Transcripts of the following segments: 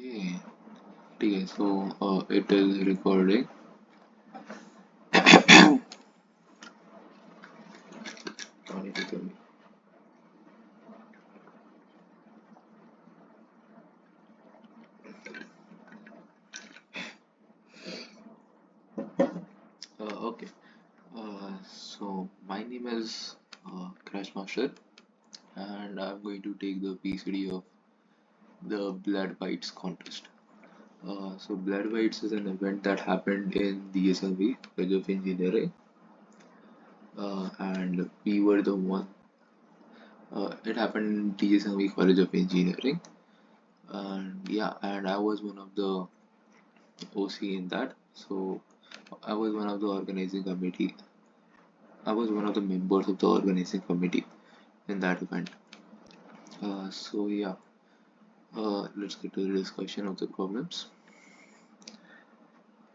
Okay, okay, so it is recording. Don't need to tell me. Okay, so my name is Crash Master, and I'm going to take the PCD of the Bloodbytes contest. So Bloodbytes is an event that happened in DSMV, College of Engineering, and we were the one. It happened in DSMV College of Engineering, and yeah, and I was one of the OC in that. So I was one of the organizing committee. I was one of the members of the organizing committee in that event. So yeah, let's get to the discussion of the problems.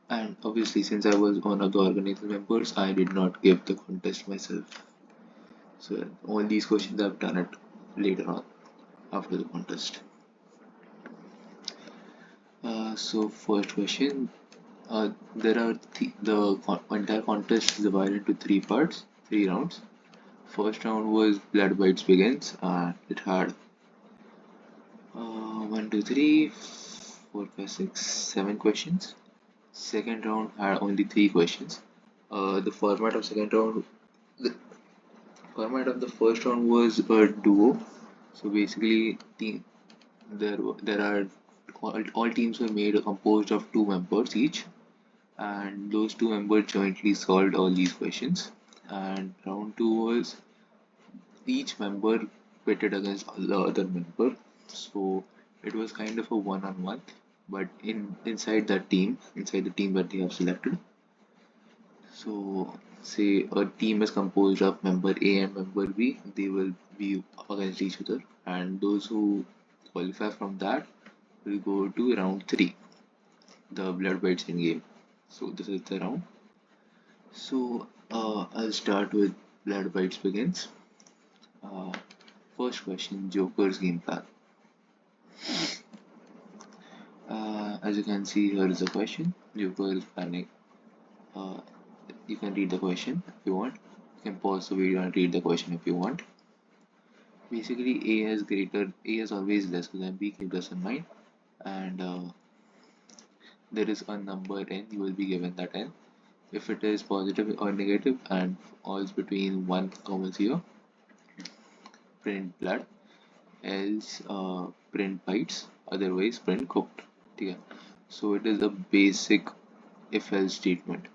And obviously, since I was one of the organizing members, I did not give the contest myself. So all these questions I've done it later on after the contest. So first question, there are entire contest is divided into three parts, three rounds. First round was Blood Bites Begins, and it had 7 questions. Second round had only 3 questions. The the format of the first round was a duo. So basically, there are all teams were made composed of 2 members each, and those 2 members jointly solved all these questions. And round two was each member pitted against the other member. So it was kind of a one-on-one, but inside the team that they have selected. So say a team is composed of member A and member B, they will be against each other, and those who qualify from that will go to round three, the blood bites in game. So this is the round. So I'll start with blood bites begins. Uh, First question, Joker's game plan. As you can see, here is the question. Joker is planning. Uh, you can read the question if you want. You can pause the video and read the question if you want. Basically, A is always lesser than B, keep this in mind. And there is a number n, you will be given that n. If it is positive or negative and falls between 1, 0, print blood, else print bites, otherwise print cooked. Okay. So it is a basic if else statement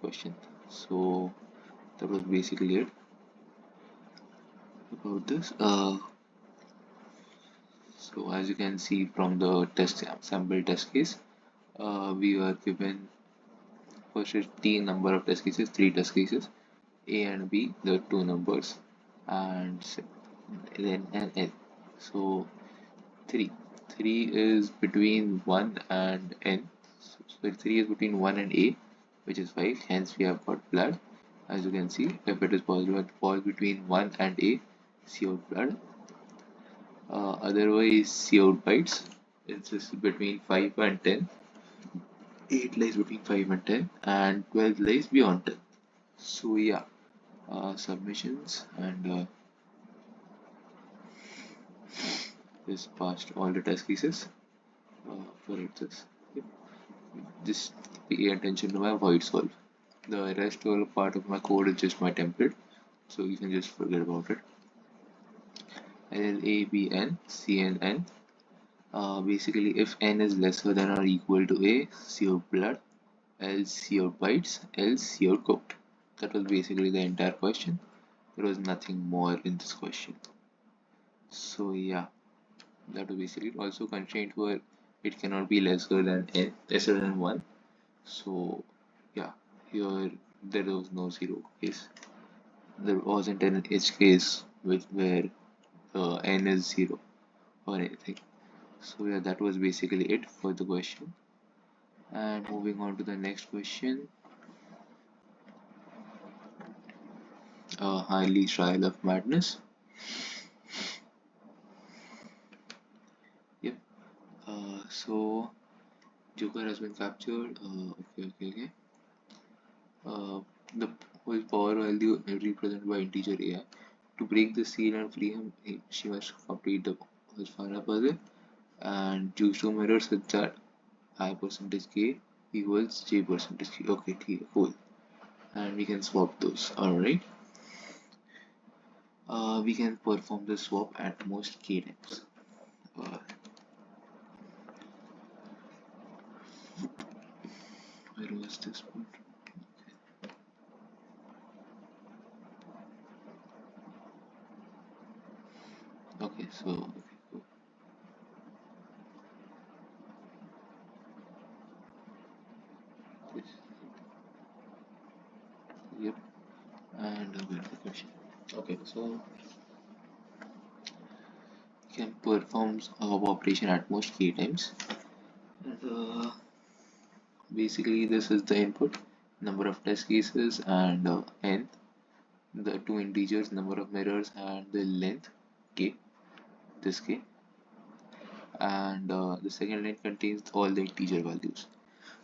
question. So that was basically it about this. So as you can see from the test sample test case, we were given first is T number of test cases, 3 test cases, A and B, the 2 numbers, and then and N. So 3. 3 is between 1 and N. So 3 is between 1 and A, which is 5. Hence we have got blood. As you can see, if it is positive, it falls between 1 and A, C out blood. Otherwise, C out bites. It's just between 5 and 10. 8 lies between 5 and 10, and 12 lies beyond 10. So yeah, submissions and this passed all the test cases for this. Yep. Just pay attention to my void solve. The rest all part of my code is just my template, so you can just forget about it. L A B N C N N. Basically, if n is lesser than or equal to a, C out blood, else C out bites, else C out cooked. That was basically the entire question. There was nothing more in this question. So yeah, that was basically it. Also constraint were it cannot be lesser than n, lesser than 1. So yeah, here there was no zero case. There wasn't an edge case where n is 0 or anything. So yeah, that was basically it for the question. And moving on to the next question. Highly trial of madness. Yep. So Joker has been captured. Okay. Uh, the whole power value represented by integer AI. To break the seal and free him, she must complete the whole final puzzle and choose two mirrors such that I percentage k equals j percentage k. Okay, cool. And we can swap those. Alright. We can perform the swap at most k times. Uh, where was this one? Okay, so okay, cool. This, yep. And where's the question? Okay, so we can perform our operation at most k times. And, basically, this is the input, number of test cases, and n, the two integers, number of mirrors, and the length k, this k, and the second line contains all the integer values.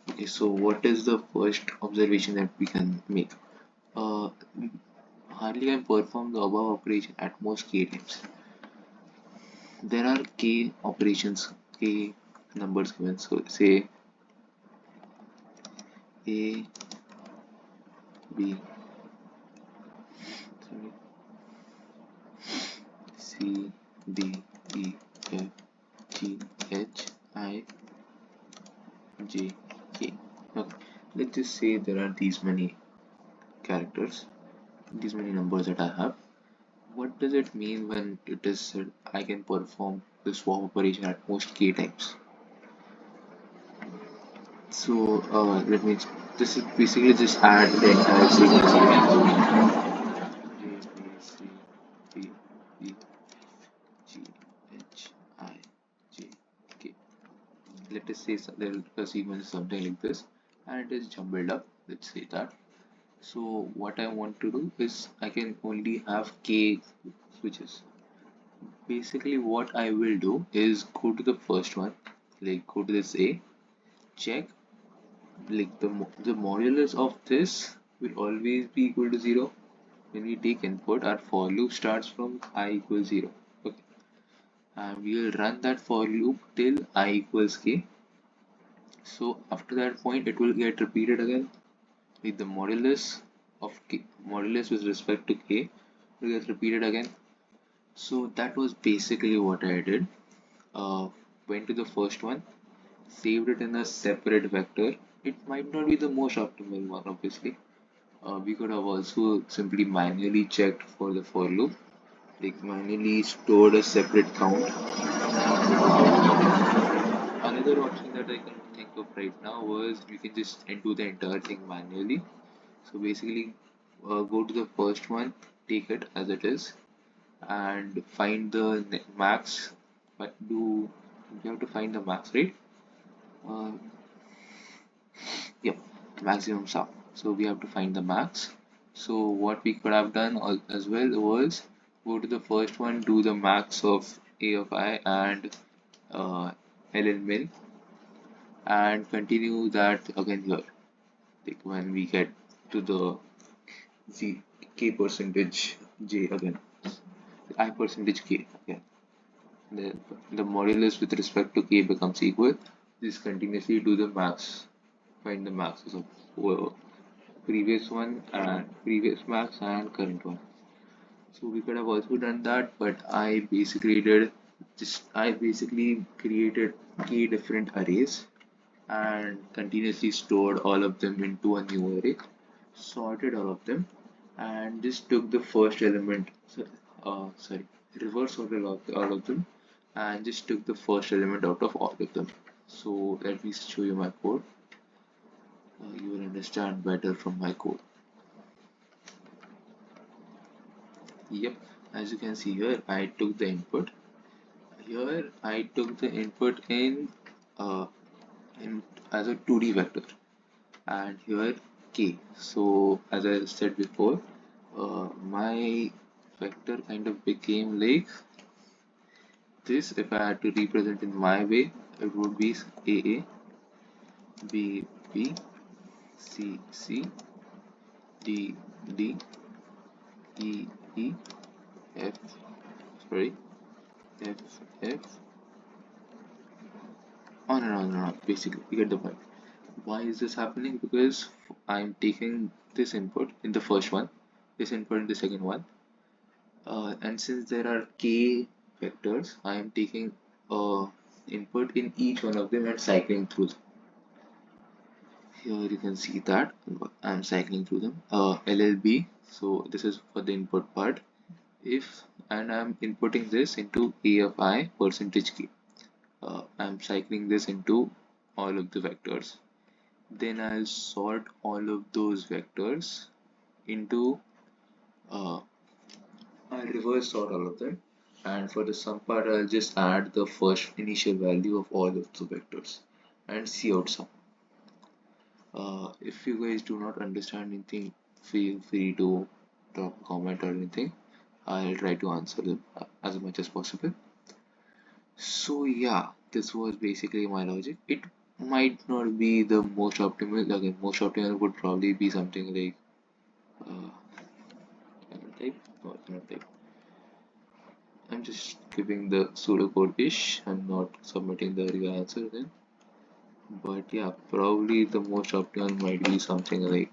Okay, so what is the first observation that we can make? Uh, Hardly can perform the above operation at most k times. There are k operations, k numbers given. So say A, B, sorry, C, D, E, F, G, H, I, J, K. Okay, let's just say there are these many characters, these many numbers that I have. What does it mean when it is said I can perform the swap operation at most k times? So let me. This is basically just add the entire sequence again. A B C D E G H I J K. Let us say the sequence is something like this, and it is jumbled up. Let's say that. So what I want to do is I can only have k switches. Basically, what I will do is go to the first one, like go to this A, check, like the modulus of this will always be equal to 0. When we take input, our for loop starts from I equals 0. Okay, and we will run that for loop till I equals k. So after that point, it will get repeated again. Like the modulus of k, modulus with respect to k will get repeated again. So that was basically what I did. Went to the first one, saved it in a separate vector. It might not be the most optimal one, obviously. We could have also simply manually checked for the for loop, like manually stored a separate count. Another option that I can think of right now was we can just do the entire thing manually. So basically, go to the first one, take it as it is, and find the max. But do you have to find the max, right? Uh, Yep, maximum sum. So we have to find the max. So what we could have done as well was go to the first one, do the max of A of I and ln min, and continue that again here. Like when we get to the z k percentage j again, I percentage k again. The modulus with respect to k becomes equal. Just continuously do the max, find the maxes of previous one and previous max and current one. So we could have also done that, but I basically created k different arrays and continuously stored all of them into a new array, sorted all of them, and just took the first element, sorry, reverse sorted all of them, and just took the first element out of all of them. So let me show you my code. You will understand better from my code. Yep, as you can see here, I took the input. Here I took the input uh, in as a 2D vector, and here k. So as I said before, my vector kind of became like this. If I had to represent in my way, it would be AA, B B, C C, D D, E E, F sorry F F, on and on and on. Basically, you get the point. Why is this happening? Because I'm taking this input in the first one, this input in the second one, and since there are k vectors, I am taking input in each one of them and cycling through them. Here you can see that I'm cycling through them. LLB, so this is for the input part. If and I'm inputting this into A of I percentage k. I'm cycling this into all of the vectors. Then I'll sort all of those vectors into uh, I'll reverse sort all of them, and for the sum part I'll just add the first initial value of all of the vectors and see out sum. If you guys do not understand anything, feel free to drop a comment or anything. I'll try to answer them as much as possible. So yeah, this was basically my logic. It might not be the most optimal. Again, most optimal would probably be something like uh, type. No, I cannot type. I'm just giving the pseudocode-ish. I'm not submitting the real answer then. But yeah, probably the most optimal might be something like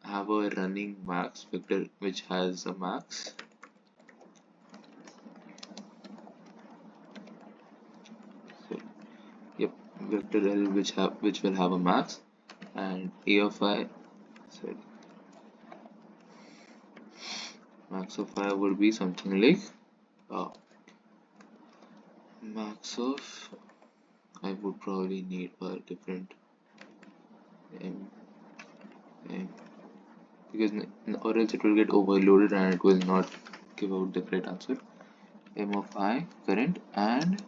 have a running max vector which has a max. So yep, vector L which will have a max, and A of I, sorry, max of I would be something like uh, max of I would probably need a different M, M because or else it will get overloaded and it will not give out the correct answer. M of I current and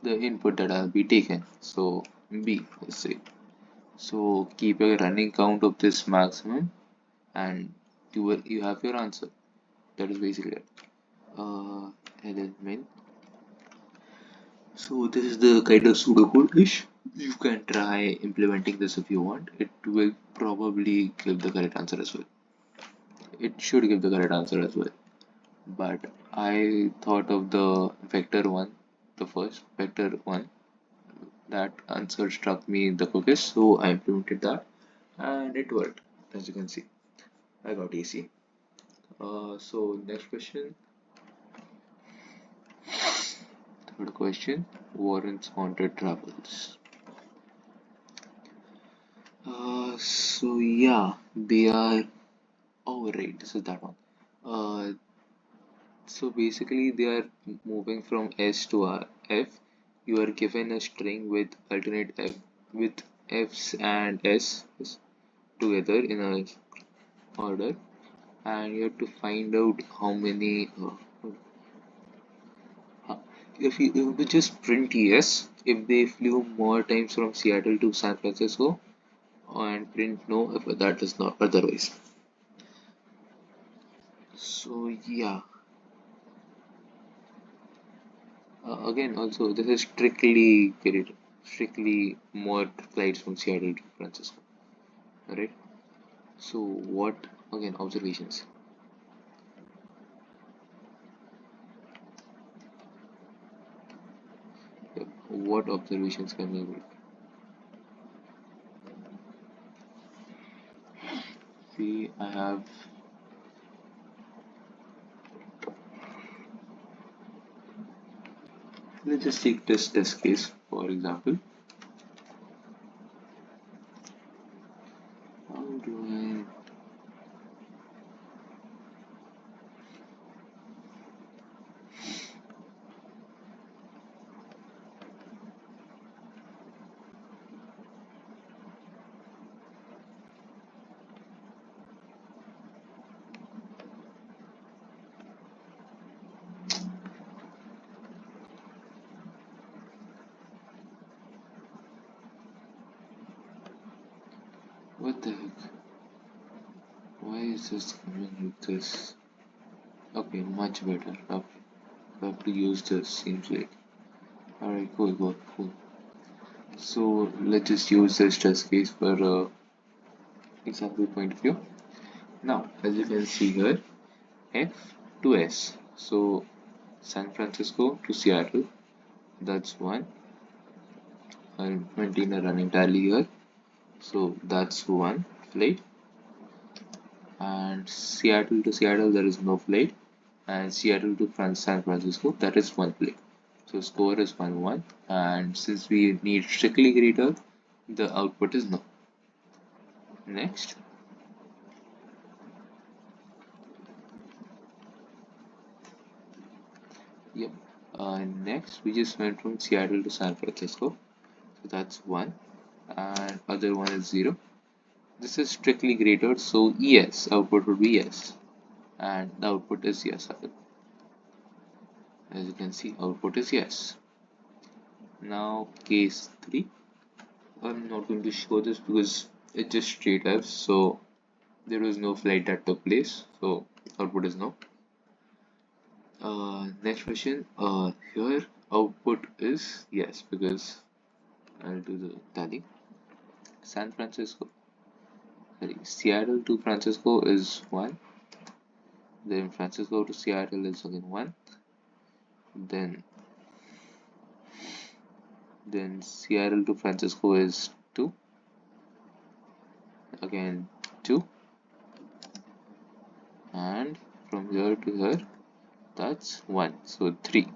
the input that I'll be taking. So B, let's say. So keep a running count of this maximum and you have your answer. That is basically it. Element. So this is the kind of pseudocode-ish. You can try implementing this if you want. It will probably give the correct answer as well. It should give the correct answer as well. But I thought of the vector one, the first vector one. That answer struck me the quickest, so I implemented that and it worked. As you can see, I got AC. So next question. Third question. Warren's haunted travels. So yeah, they are. Oh right, this is that one. Uh, so basically they are moving from S to F. You are given a string with alternate F with F's and S together in a order, and you have to find out how many. If you would just print yes if they flew more times from Seattle to San Francisco, and print no if that is not otherwise. So yeah, again also this is strictly more flights from Seattle to Francisco. Alright. So what again observations? Yep. What observations can we make? See, I have let's just take this test case for example. How do I what the heck? Why is this coming with this? Okay, much better. I have to use this seems like. Alright, cool. So let's just use this test case for example point of view. Now, as you can see here, F to S. So San Francisco to Seattle, that's one. I'll maintain a running tally here. So that's one flight. And Seattle to Seattle, there is no flight. And Seattle to San Francisco, that is one flight. So score is 1-1. And since we need strictly greater, the output is no. Next. Yep. Next, we just went from Seattle to San Francisco. So that's 1. And other one is 0. This is strictly greater, so yes, output would be yes. And the output is yes. As you can see, output is yes. Now, case 3. I'm not going to show this because it's just straight F, so there was no flight that took place, so output is no. Next question. Here output is yes because I'll do the tally. San Francisco, sorry, Seattle to Francisco is 1. Then Francisco to Seattle is again 1. Then Seattle to Francisco is 2. Again 2. And from here to here, that's 1. So 3.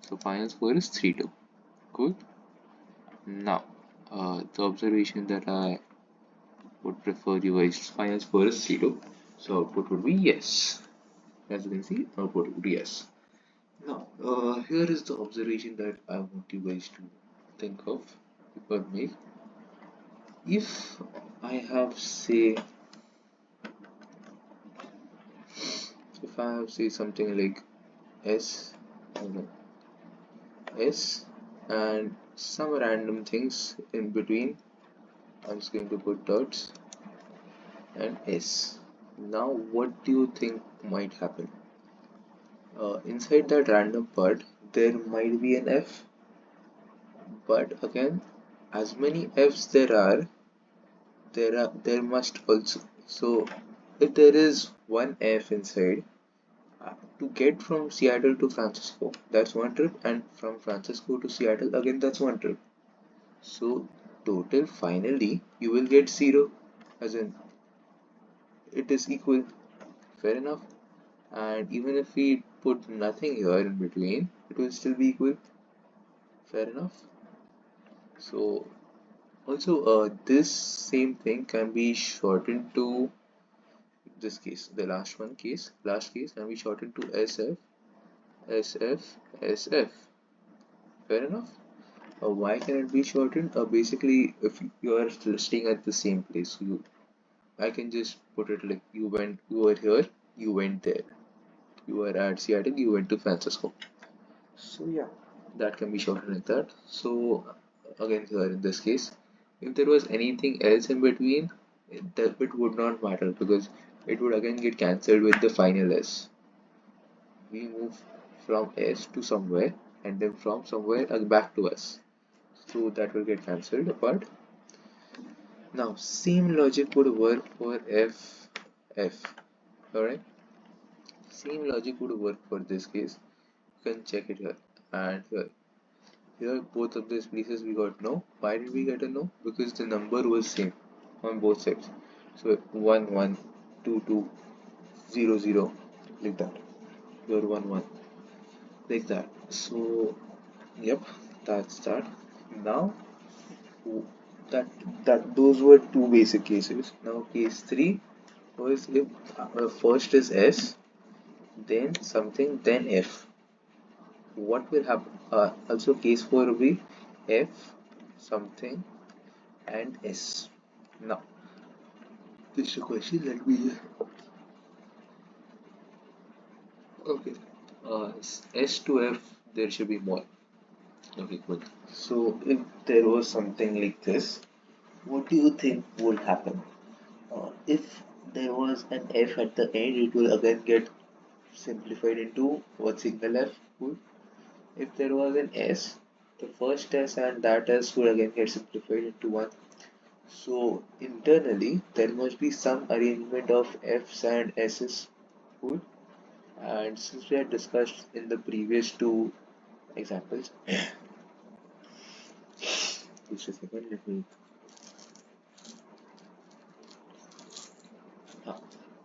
So final score is 3-2. Cool. Now, the observation that I would prefer you guys final score is 3-2. So output would be yes. As you can see, output would be yes. Now, here is the observation that I want you guys to think of or make. If I have say something like S, S and some random things in between, I'm just going to put dots and S. Now what do you think might happen? Inside that random part there might be an F, but again as many F's there must also, so if there is one F inside, to get from Seattle to Francisco, that's one trip, and from Francisco to Seattle again, that's one trip. So total finally you will get 0, as in it is equal. Fair enough. And even if we put nothing here in between, it will still be equal. Fair enough. So also this same thing can be shortened to this case, the last case can be shortened to SF, SF, SF. Fair enough. Why can it be shortened? Basically, if you are staying at the same place, I can just put it like you were here, you went there. You were at Seattle, you went to Francisco. So yeah, that can be shortened like that. So again, here in this case, if there was anything else in between, it would not matter because it would again get cancelled with the final S. We move from S to somewhere and then from somewhere back to S. So that will get cancelled. But now same logic would work for F. Alright, same logic would work for this case. You can check it here and here. Here both of these places we got no. Why did we get a no? Because the number was same on both sides. So 1 1 2 2 0 0 like that. Here 1 1 like that. So yep, that's that. Now that those were two basic cases. Now case 3 was if first is S, then something, then F. What will happen? Also case 4 will be F, something, and S. Now, this is a question. Let me. Okay. S to F, there should be more. Okay, cool. So, if there was something like this, what do you think would happen? If there was an F at the end, it will again get simplified into what single F? Cool. If there was an S, the first S and that S would again get simplified into one. So internally, there must be some arrangement of F's and S's. Cool. And since we had discussed in the previous two examples, just a second, let me. Uh,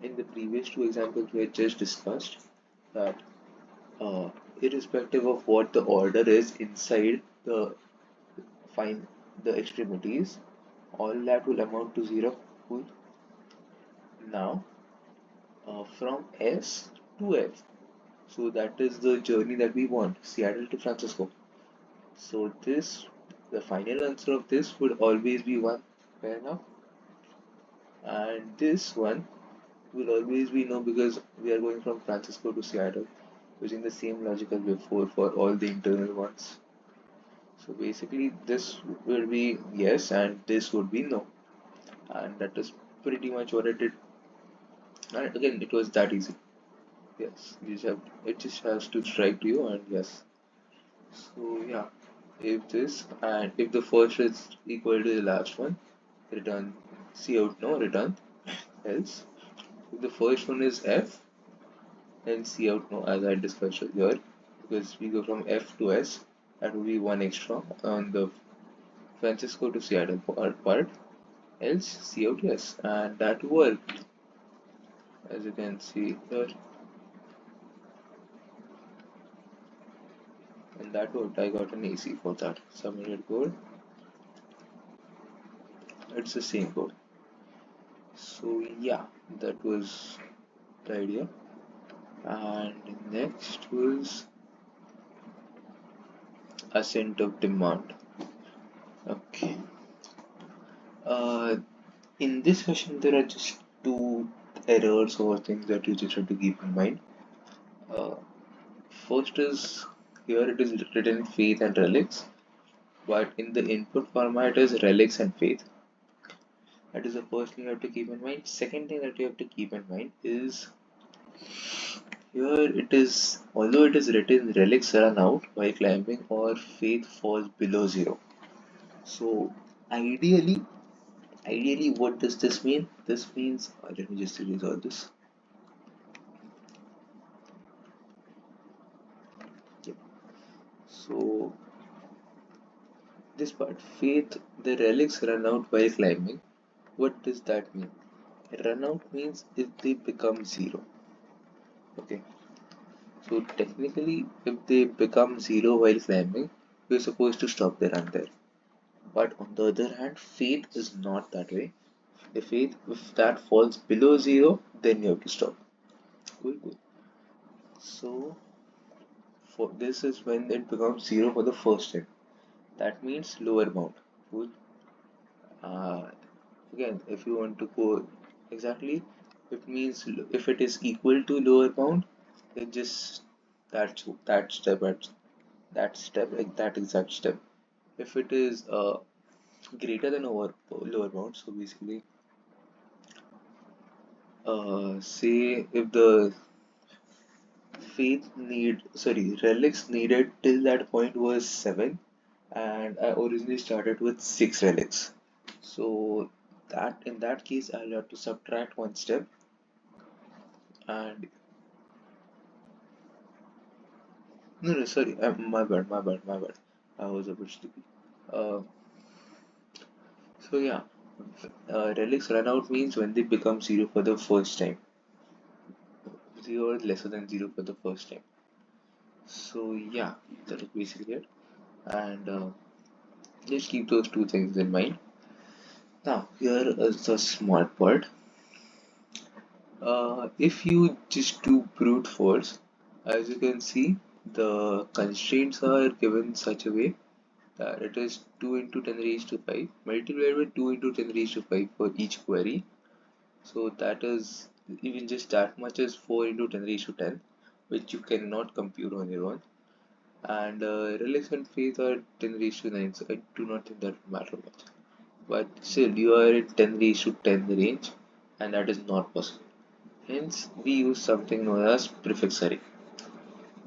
in the previous two examples, we had just discussed that uh, irrespective of what the order is inside the find the extremities, all that will amount to 0. Cool. Now, from S to F. So that is the journey that we want, Seattle to Francisco. So this, the final answer of this would always be 1. Fair enough. And this one will always be no because we are going from Francisco to Seattle using the same logic as before for all the internal ones. So basically this will be yes and this would be no. And that is pretty much what I did. And again, it was that easy. Yes, you just have, it just has to strike to you and yes. So yeah, if this and if the first is equal to the last one, return C out no, return else. If the first one is F, then C out no as I discussed earlier, because we go from F to S, that will be one extra on the Francisco to Seattle part, else C out yes, and that worked as you can see here, and that worked. I got an AC for that. Submitted code, it's the same code. So yeah, that was the idea. And next was ascent of demand. Okay. Uh, in this question, there are just two errors or things that you just have to keep in mind. Uh, First is here it is written faith and relics, but in the input format is relics and faith. That is the first thing you have to keep in mind. Second thing that you have to keep in mind is here it is, although it is written relics run out while climbing or faith falls below 0. So ideally what does this mean? This means, let me just erase all this. Yep. So this part, faith, the relics run out while climbing. What does that mean? Run out means if they become 0. Okay. So technically, if they become 0 while climbing, we're supposed to stop the run there. But on the other hand, faith is not that way. If that falls below 0, then you have to stop. Cool, cool. So for this is when it becomes 0 for the first time. That means lower bound. Cool. Uh, Again, if you want to go exactly, it means if it is equal to lower bound, then just that step at that exact step. If it is greater than lower bound, so basically, say if the relics needed till that point was 7, and I originally started with 6 relics. So that in that case, I'll have to subtract one step and no, sorry, my bad. I was a bit stupid. Uh, so yeah, relics run out means when they become 0 for the first time. 0 is lesser than 0 for the first time. So yeah, that is basically it. And just keep those two things in mind. Now, here is the smart part. If you just do brute force, as you can see, the constraints are given such a way that it is 2 into 10 raised to 5 multiplied by 2 into 10 raised to 5 for each query. So that is even just that much is 4 into 10 raised to 10, which you cannot compute on your own. And relics and faith are 10 raised to 9, so I do not think that will matter much. But still, you are in 10 raised to 10 range, and that is not possible. Hence, we use something known as prefix array.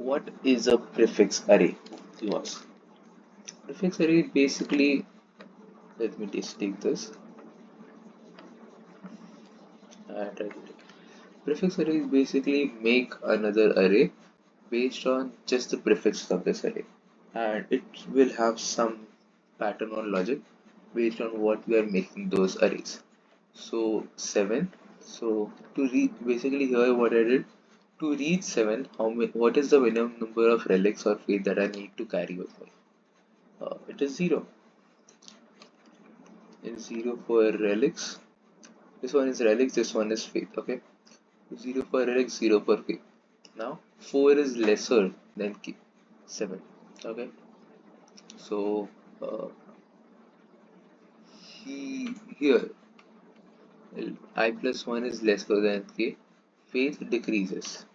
what is a prefix array? You ask. Prefix array basically, let me just take this and write it. Prefix arrays basically make another array based on just the prefix of this array, and it will have some pattern or logic based on what we are making those arrays. So 7. So to read basically here what I did to reach 7, what is the minimum number of relics or faith that I need to carry with me? It is 0. It's 0 for relics. This one is relics, this one is faith. Okay. 0 for relics, 0 for faith. Now 4 is lesser than 7. Okay. So uh, here I plus 1 is lesser than k. Faith decreases.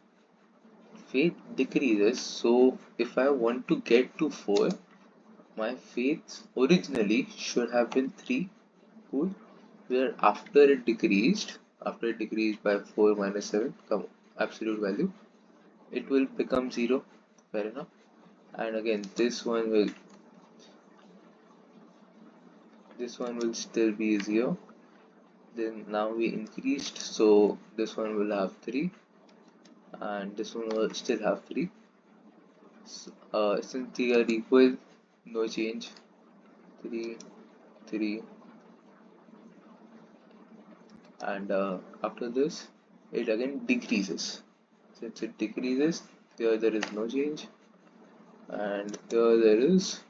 Faith decreases. So if I want to get to 4, my faith originally should have been 3. Cool. Where after it decreased by 4 minus 7, come absolute value, it will become 0. Fair enough. And again, this one will still be 0. Then now we increased, so this one will have 3, and this one will still have 3. Since they are equal, no change. 3, 3, and after this, it again decreases. Since it decreases, here there is no change, and here there is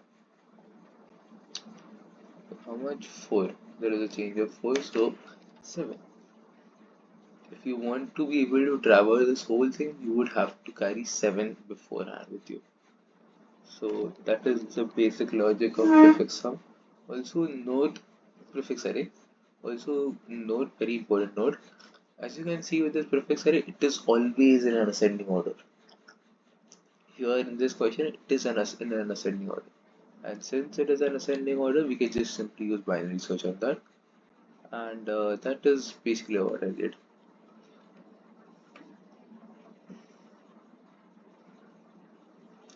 how much? 4. There is a change of 4, so 7. If you want to be able to traverse this whole thing, you would have to carry 7 beforehand with you. So that is the basic logic of prefix sum. Also note prefix array. Also note, very important note. As you can see with this prefix array, it is always in an ascending order. Here in this question, it is in an ascending order. And since it is an ascending order, we can just simply use binary search on that. And that is basically what I did.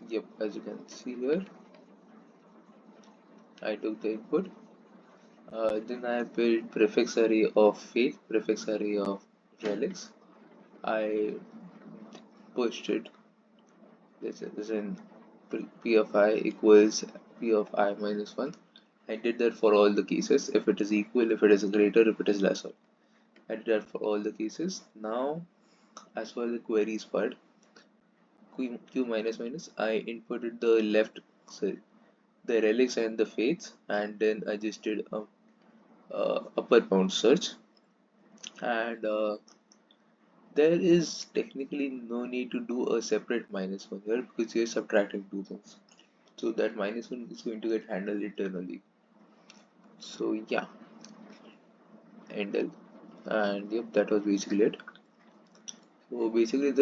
Yep, as you can see here, I took the input. Then I built prefix array of faith, prefix array of relics. I pushed it. This is in p of I equals p of I minus 1. I did that for all the cases. If it is equal, if it is greater, if it is lesser. I did that for all the cases. Now, as for the queries part, q minus minus, I inputted the left, sorry, the relics and the faiths, and then I just did a upper bound search, and there is technically no need to do a separate minus 1 here because you're subtracting two things. So that minus 1 is going to get handled internally. So yeah, ended. And yep, that was basically it. So basically I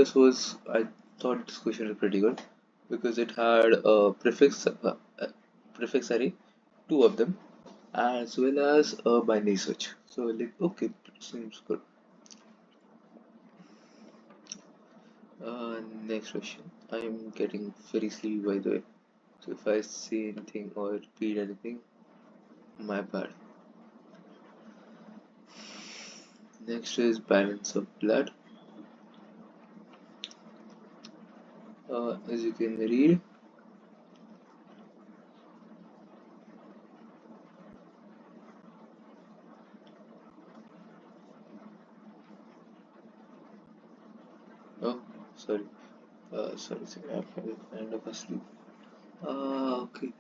thought this question was pretty good because it had a prefix array, two of them, as well as a binary search. So like, okay, it seems good. Next question. I'm getting very sleepy by the way. So if I say anything or repeat anything, my bad. Next is balance of blood. As you can read, oh, sorry, sorry, I'm kind of asleep. Okay,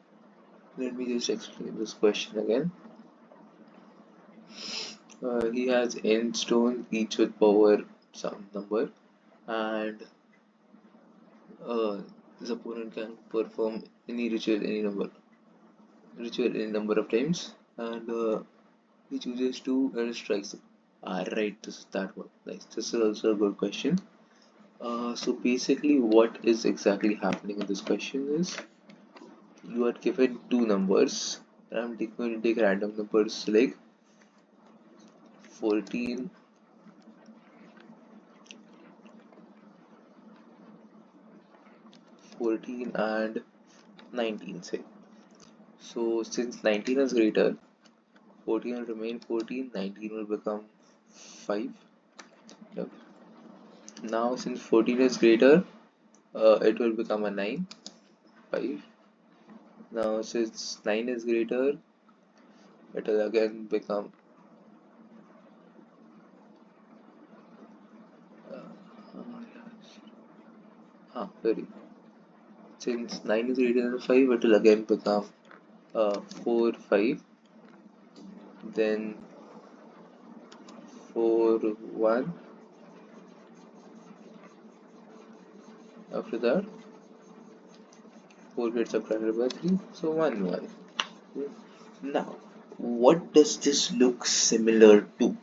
let me just explain this question again. He has n stones, each with power some number, and his opponent can perform any number of times, and he chooses to and strikes them. Ah, right, this is that one. Nice. This is also a good question. So basically, what is exactly happening in this question is you are given two numbers. And I'm going to take random numbers like 14, 14 and 19, say. So since 19 is greater, 14 will remain 14, 19 will become 5. Yep. Now since 14 is greater, it will become a 9, 5. Now since 9 is greater, it will again become sorry. Since 9 is greater than 5, it will again become 4, 5. Then 4, 1. After that, 4 gets subtracted by 3, so 1, 1. Now, what does this look similar to?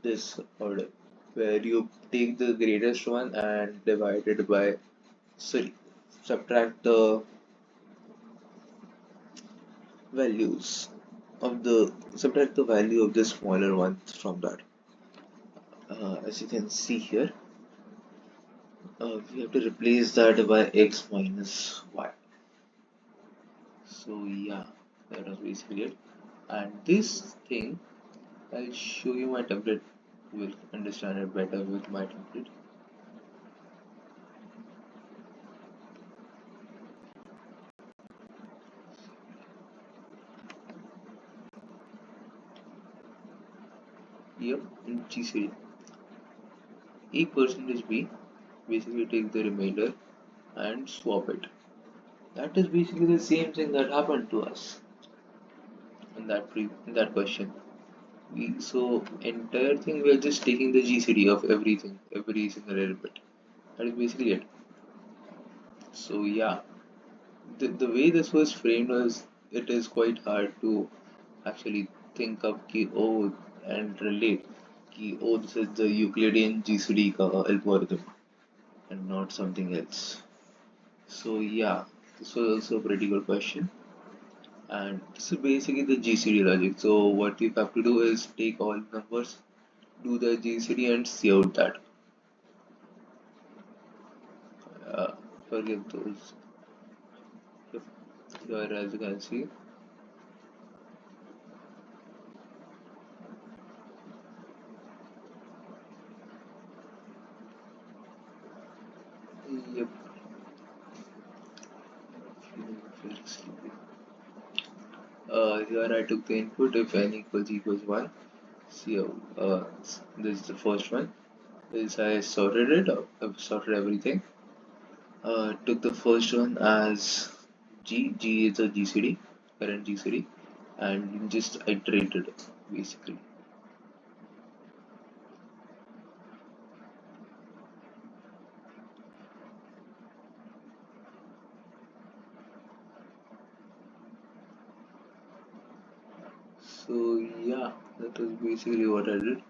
This order, where you take the greatest one and divide it by, sorry, subtract the values subtract the value of the smaller ones from that. As you can see here, we have to replace that by x minus y. So yeah, that was basically it. And this thing, I'll show you my template. You will understand it better with my template. Yep, in GCD. A percentage B, basically take the remainder and swap it. That is basically the same thing that happened to us in that question. So entire thing we are just taking the GCD of everything, every single element. That is basically it. So yeah, the way this was framed was, it is quite hard to actually think of ki oh and relate ki oh, this is the Euclidean GCD algorithm and not something else. So yeah, this was also a pretty good question. And this is basically the GCD logic. So what you have to do is take all numbers, do the GCD and see out that. Uh, Forget those. Yep. Here, as you can see, yep, feeling very sleepy. Here I took the input if n equals 1. See how this is the first one. This I sorted it. I've sorted everything. Took the first one as G. G is a GCD, current GCD, and just iterated basically. So yeah, that was basically what I did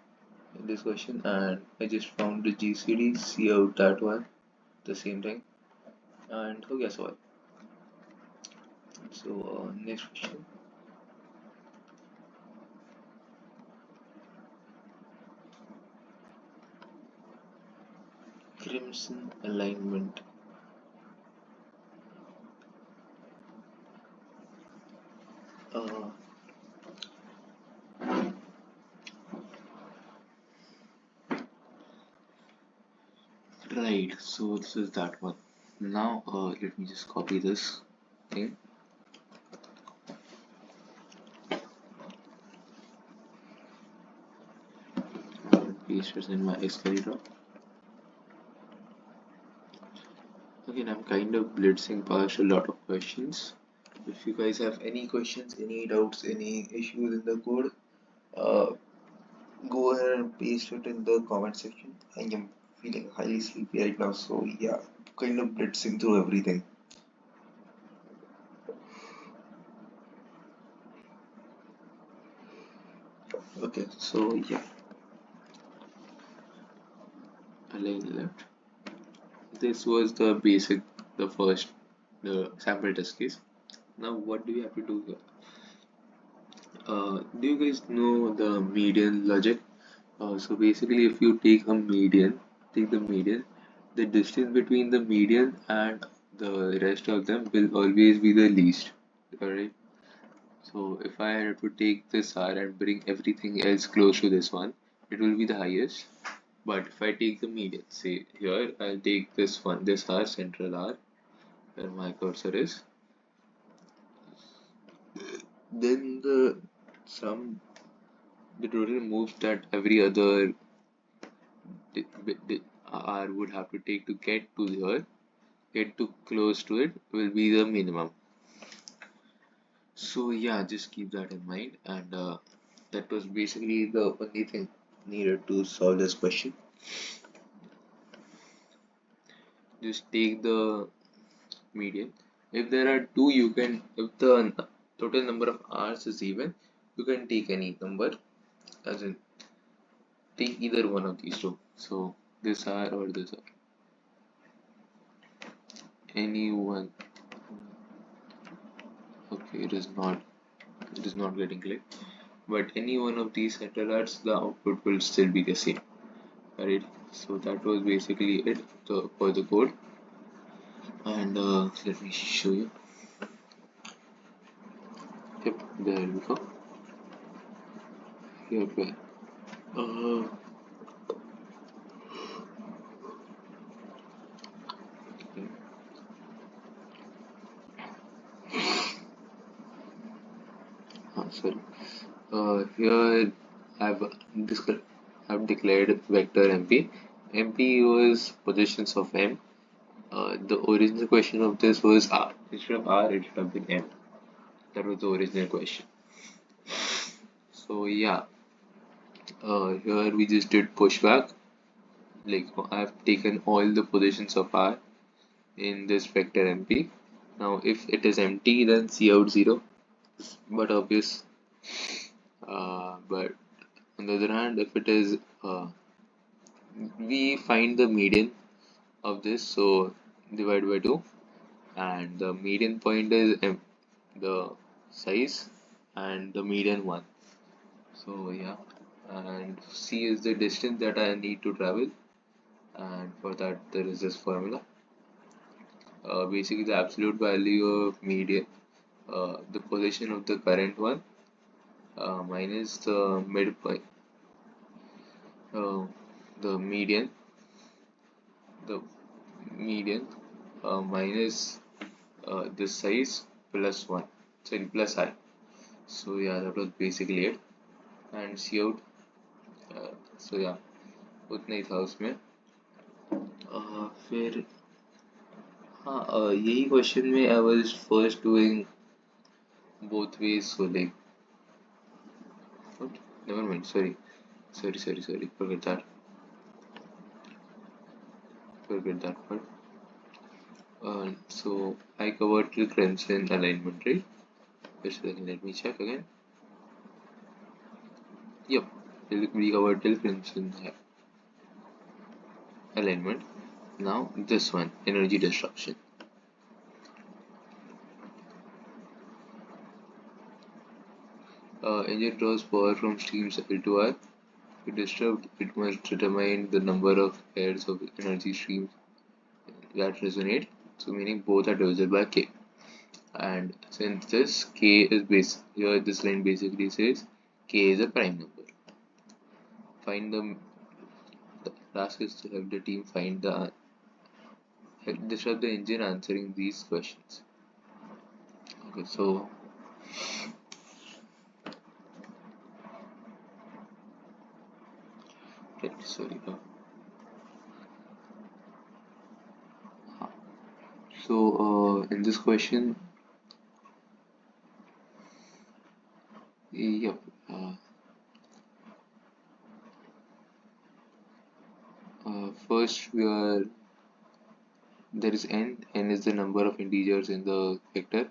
in this question, and I just found the GCD, see out that one, the same thing, and oh guess what? So next question. Crimson alignment. Uh, right, so this is that one. Now let me just copy this thing. Paste it in my Excel doc. Again, I'm kind of blitzing past a lot of questions. If you guys have any questions, any doubts, any issues in the code, uh, go ahead and paste it in the comment section. I am feeling highly sleepy right now, so yeah, kind of blitzing through everything. Okay, so yeah, align left. This was the basic, the first, the sample test case. Now, what do we have to do here? Do you guys know the median logic? So basically, if you take the median, the distance between the median and the rest of them will always be the least. Alright. So if I had to take this R and bring everything else close to this one, it will be the highest. But if I take the median, say here, I'll take this one, this R, central R, where my cursor is. Then sum, the total moves that every other R would have to take to get to here, get too close to it, will be the minimum. So yeah, just keep that in mind, and that was basically the only thing needed to solve this question. Just take the median. If there are two, you can, if the total number of R's is even, you can take any number, as in take either one of these two. So this R or this R, any one. Okay, it is not getting clicked. But any one of these central R's, the output will still be the same. Alright, so that was basically it for the code, and let me show you. Yep, there we go. Yep. Uh, Sorry. Here I've I've declared vector MP. MP was positions of M. The original question of this was R. Instead of R, it should have been M. That was the original question. So yeah, here we just did pushback. Like I've taken all the positions of R in this vector MP. Now if it is empty, then cout 0. But obvious. But on the other hand, if it is we find the median of this, so divide by 2, and the median point is the size and the median 1. So yeah, and c is the distance that I need to travel, and for that there is this formula. Basically the absolute value of median, the position of the current one, minus the midpoint, uh, the median, the median minus this size plus 1, sorry, plus I. So yeah, that was basically it. And cout, so yeah, उतना ही था उसमें. फिर हाँ, यही question में I was first doing both ways, so like what? Never mind, sorry, forget that part. So I covered till crimson alignment, right? Just let me check again. Yep, we covered till crimson alignment. Now this one, energy disruption. Engine draws power from streams L to R. To disrupt, it must determine the number of pairs of energy streams that resonate. So meaning both are divisible by K. And since this K is base here, this line basically says K is a prime number. Find the task is to help the team find the help disrupt the engine answering these questions. Okay, so sorry. So in this question, yep. First there is n is the number of integers in the vector,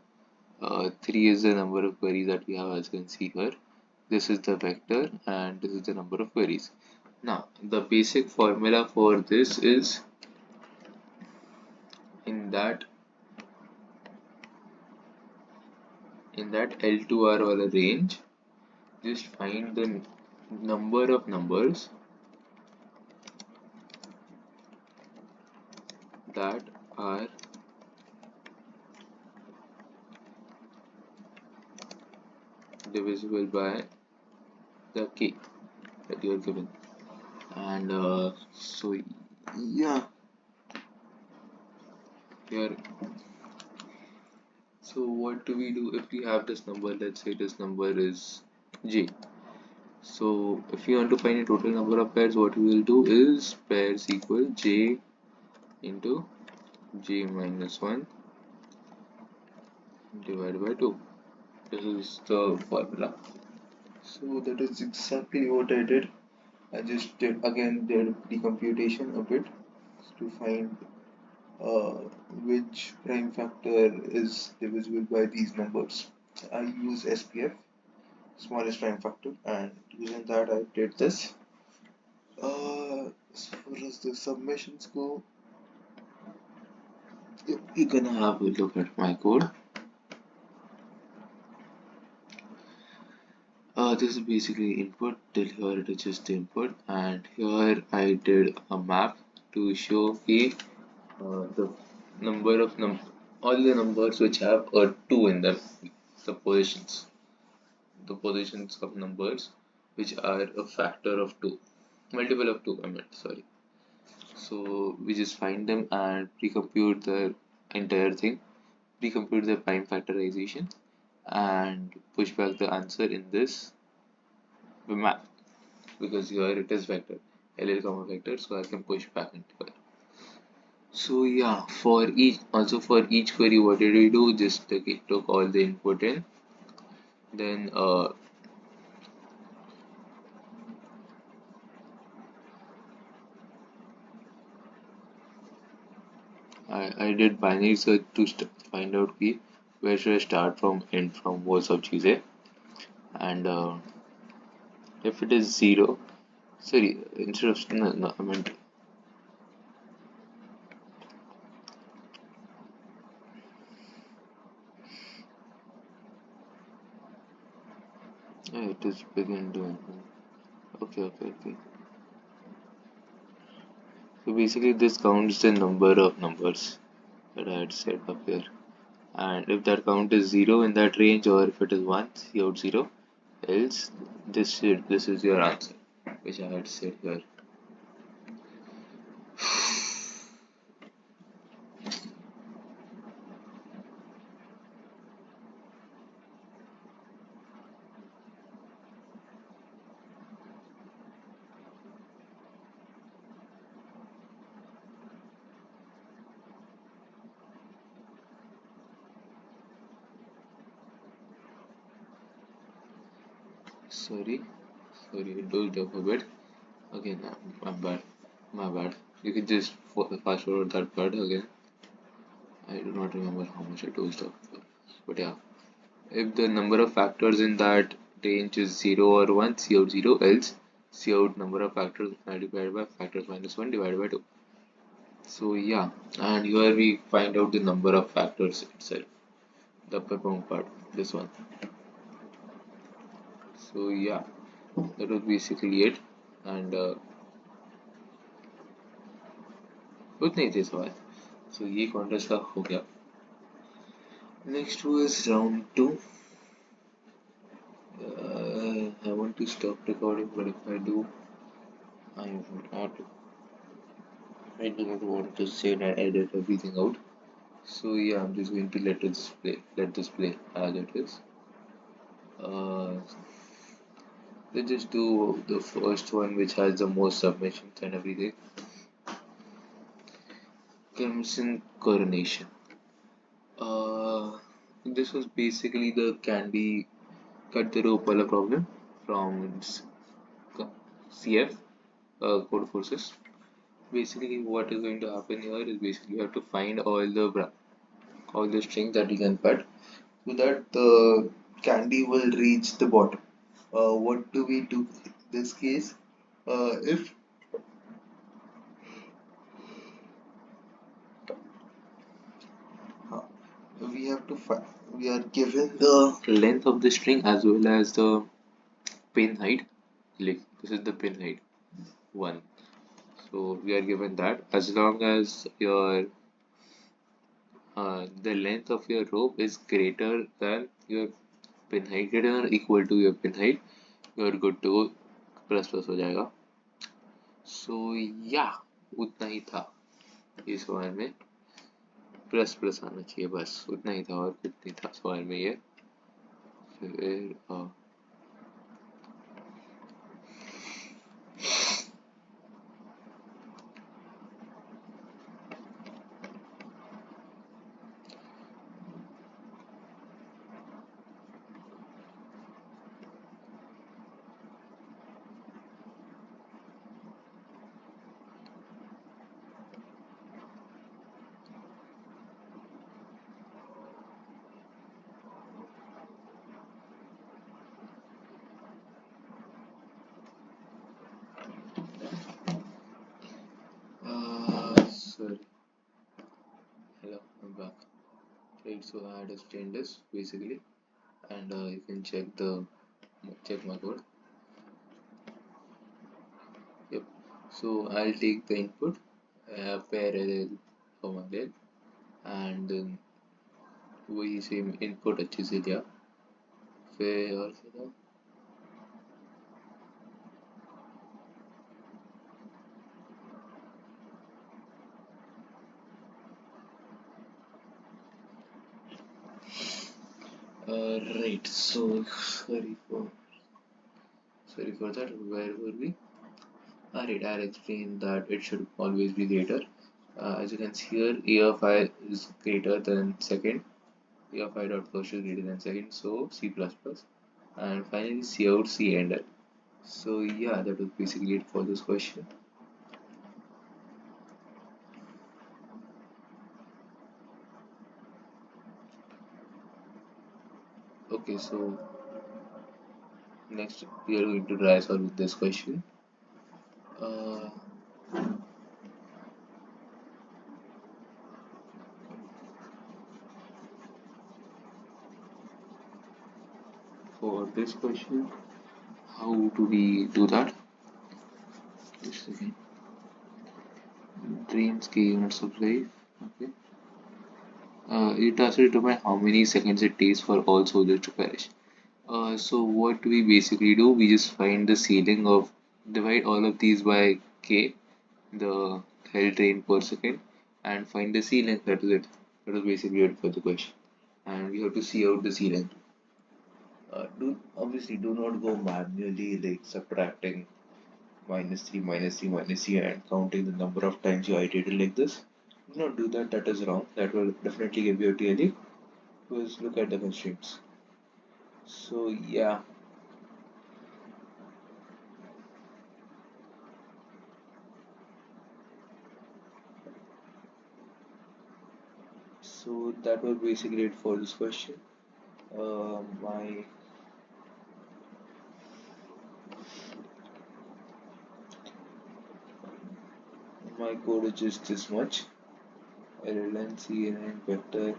3 is the number of queries that we have, as you can see here. This is the vector and this is the number of queries. Now the basic formula for this is in that L2R wala range, just find the number of numbers that are divisible by the k that you are given. And so yeah, here. So what do we do if we have this number? Let's say this number is j. So if you want to find a total number of pairs, what we will do is pairs equal j into j minus 1 divided by 2. This is the formula. So that is exactly what I did. I just did the computation a bit to find uh, which prime factor is divisible by these numbers. I use SPF, smallest prime factor, and using that I did this. As far as the submissions go, you're gonna have a look at my code. This is basically input. Till here it is just the input, and here I did a map to show the number of all the numbers which have a 2 in them, the positions of numbers which are a factor of 2, multiple of 2 I meant, sorry. So we just find them and pre-compute the entire thing, pre-compute the prime factorization, and push back the answer in this map, because here it is vector, LL comma vector, so I can push back into it. So yeah, for each query, what did we do? Just took all the input in, then I did binary search to find out where should I start from, end from, what सब चीजें, and if it is 0, sorry, instead of no, I meant yeah, it is begin doing. Okay. So basically, this counts the number of numbers that I had set up here, and if that count is 0 in that range, or if it is 1, see out 0, else this is your answer, which I had set here. Sorry, it dozed off a bit. Again, my bad. You can just fast forward that part again. I do not remember how much I dozed off, but yeah. If the number of factors in that range is 0 or 1, see out 0, else see out number of factors multiplied by factors minus 1 divided by 2. So yeah, and here we find out the number of factors itself, the upper bound part, this one. So yeah, that was basically it, and कुछ नहीं थे सवाल. So ये contest का हो गया. Next was round 2. I want to stop recording, but if I do, I would not. I do not want to say that I edit everything out. So yeah, I'm just going to let this play as it is. Let's just do the first one, which has the most submissions and everything. Crimson Coronation. This was basically the candy cut the rope wala problem from CF, Code Forces. Basically, what is going to happen here is basically you have to find all the strings that you can cut so that the candy will reach the bottom. What do we do in this case? If we have to find, we are given the length of the string as well as the pin height. Like this is the pin height 1. So we are given that as long as your the length of your rope is greater than your pin height greater than or equal to your pin height, you are good to go, plus plus हो जाएगा. सो या उतना ही था इस सवाल में, plus plus आना चाहिए, बस उतना ही था और कुछ नहीं था सवाल में ये. फिर sorry, hello, I'm back. Right, so I had explained this basically, and you can check my code. Yep. So I'll take the input, parallel parallel, and then वही सेम इनपुट अच्छे से लिया. फिर और क्या था? Right. So sorry for that. Where were we? Alright, I'll explain that it should always be greater. As you can see here, a of I is greater than second. A of I dot first is greater than second. So C plus plus. And finally C out C and L. So yeah, that was basically it for this question. Okay, so next we are going to try solve with this question. Uh, for this question, how do we do that? Just a second. Dreams K units of life. Okay. It has to determine how many seconds it takes for all soldiers to perish. So what we basically do, we just find the ceiling of, divide all of these by K, the held train per second, and find the ceiling. That is it. That is basically it for the question. And we have to see out the ceiling. Do obviously do not go manually like subtracting minus 3 minus 3 minus 3 and counting the number of times you iterated like this. Do not do that. That is wrong. That will definitely give you a TLE. Because look at the constraints. So yeah. So that was basically it for this question. Uh, my my code is just this much. LLN, CNN, vector,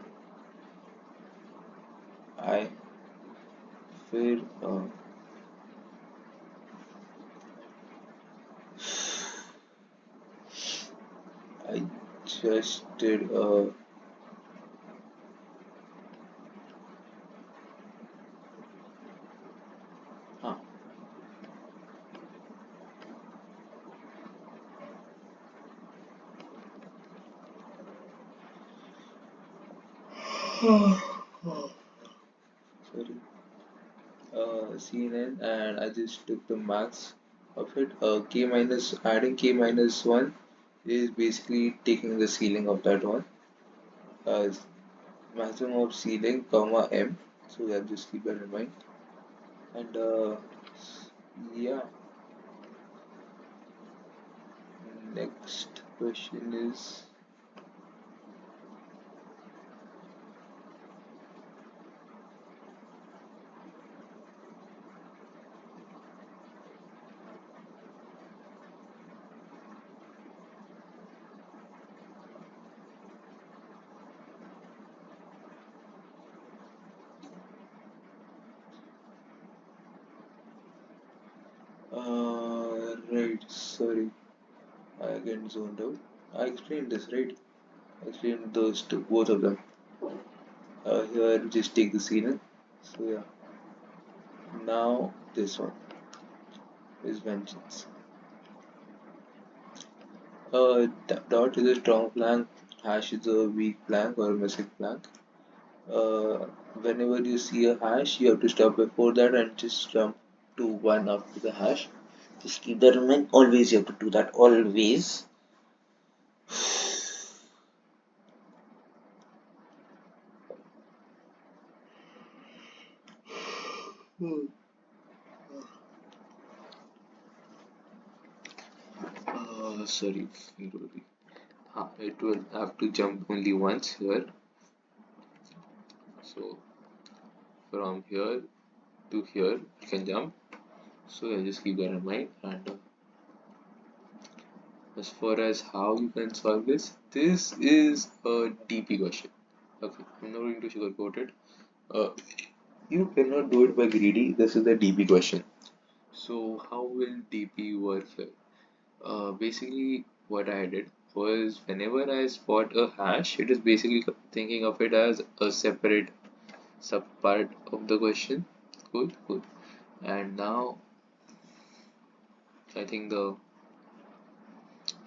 I, फिर I just did huh. Sorry. CNN, and I just took the max of it. K minus, adding K minus 1 is basically taking the ceiling of that one. As maximum of ceiling comma M. So yeah, just keep that in mind. And yeah, next question is right, sorry, I again zoned out. I explained this, right? I explained those two, both of them. Here, just take the ceiling. So yeah. Now this one is vengeance. Dot is a strong flank, hash is a weak flank or a missing flank. Uh, Whenever you see a hash, you have to stop before that and just jump to one after the hash. Just keep that in mind. Always you have to do that. Always. Sorry, it will have to jump only once here. So from here to here, you can jump. So yeah, just keep that in mind. And as far as how you can solve this is a DP question. Okay, I'm not going to sugarcoat it. Uh, you cannot do it by greedy. This is the DP question. So how will DP work here? Basically, what I did was whenever I spot a hash, it is basically thinking of it as a separate subpart of the question. Cool, cool. And now I think the